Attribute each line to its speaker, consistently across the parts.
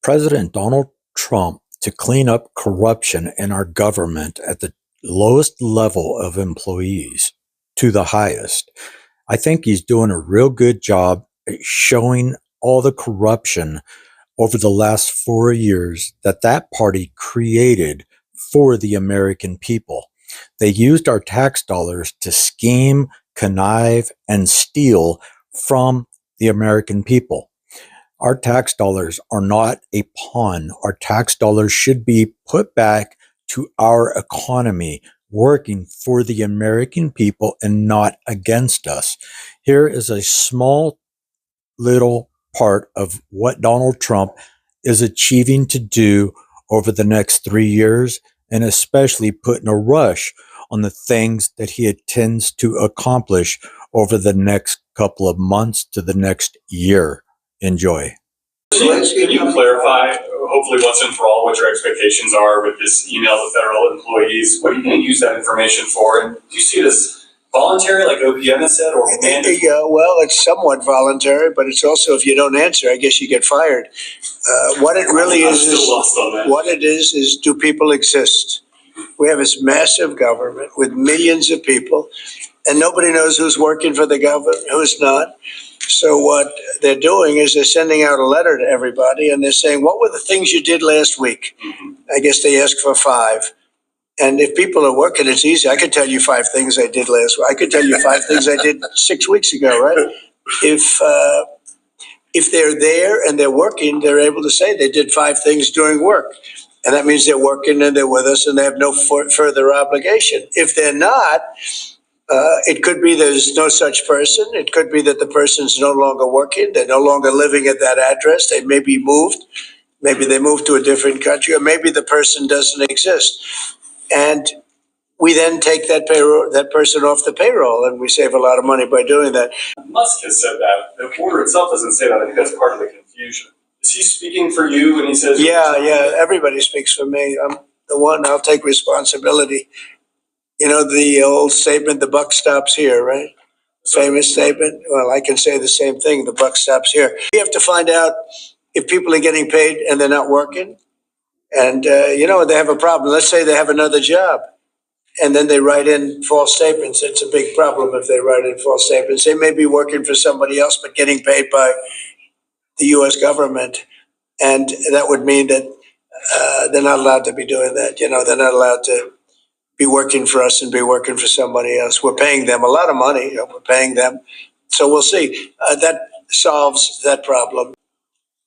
Speaker 1: President Donald Trump to clean up corruption in our government at the lowest level of employees to the highest. I think he's doing a real good job at showing all the corruption over the last 4 years that party created for the American people. They used our tax dollars to scheme, connive, and steal from the American people. Our tax dollars are not a pawn. Our tax dollars should be put back to our economy, working for the American people and not against us. Here is a small little part of what Donald Trump is achieving to do over the next 3 years, and especially putting a rush on the things that he intends to accomplish over the next couple of months to the next year. Enjoy.
Speaker 2: Can you clarify, hopefully once and for all, what your expectations are with this email to federal employees? What are you going to use that information for? And do you see it as voluntary, like OPM has said, or mandatory?
Speaker 3: Yeah, well, it's somewhat voluntary, but it's also, if you don't answer, I guess you get fired. What it really
Speaker 2: I'm
Speaker 3: is,
Speaker 2: still lost on that.
Speaker 3: what it is do people exist? We have this massive government with millions of people, and nobody knows who's working for the government, who's not. So what they're doing is they're sending out a letter to everybody, and they're saying, what were the things you did last week? I guess they ask for 5. And if people are working, it's easy. I could tell you 5 things I did last week. I could tell you 5 things I did 6 weeks ago, right? If they're there and they're working, they're able to say they did 5 things during work. And that means they're working and they're with us and they have no further obligation. If they're not, it could be there's no such person. It could be that the person's no longer working. They're no longer living at that address. They may be moved. Maybe they moved to a different country, or maybe the person doesn't exist. And we then take that person off the payroll, and we save a lot of money by doing that.
Speaker 2: Musk has said that. The order itself doesn't say that. I think that's part of the confusion. Is he speaking for you when he says?
Speaker 3: Yeah. Everybody speaks for me. I'm the one. I'll take responsibility. You know the old statement, the buck stops here, right? Famous statement. Well, I can say the same thing. The buck stops here. We have to find out if people are getting paid and they're not working. And, they have a problem. Let's say they have another job and then they write in false statements. It's a big problem if they write in false statements. They may be working for somebody else but getting paid by the U.S. government. And that would mean that they're not allowed to be doing that. They're not allowed to be working for us and be working for somebody else. We're paying them a lot of money. We're paying them. So we'll see. That solves that problem.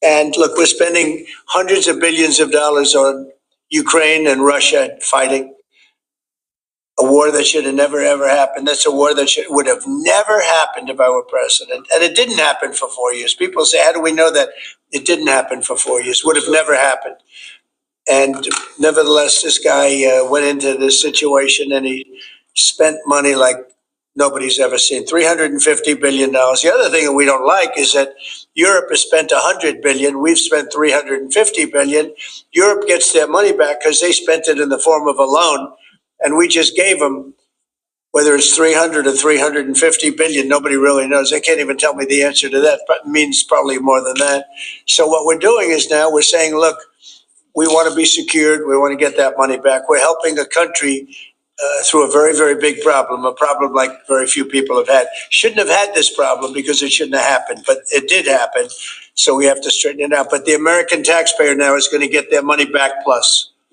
Speaker 3: And look, we're spending hundreds of billions of dollars on Ukraine and Russia fighting a war that should have never, ever happened. That's a war that would have never happened if I were president. And it didn't happen for 4 years. People say, how do we know that it didn't happen for 4 years? Would have never happened. And nevertheless, this guy went into this situation and he spent money like nobody's ever seen, $350 billion. The other thing that we don't like is that Europe has spent $100 billion. We've spent $350 billion. Europe gets their money back because they spent it in the form of a loan. And we just gave them, whether it's 300 or 350 billion, nobody really knows. They can't even tell me the answer to that, but it means probably more than that. So what we're doing is now we're saying, look, we want to be secured. We want to get that money back. We're helping a country through a very, very big problem, a problem like very few people have had. Shouldn't have had this problem because it shouldn't have happened, but it did happen. So we have to straighten it out. But the American taxpayer now is going to get their money back plus.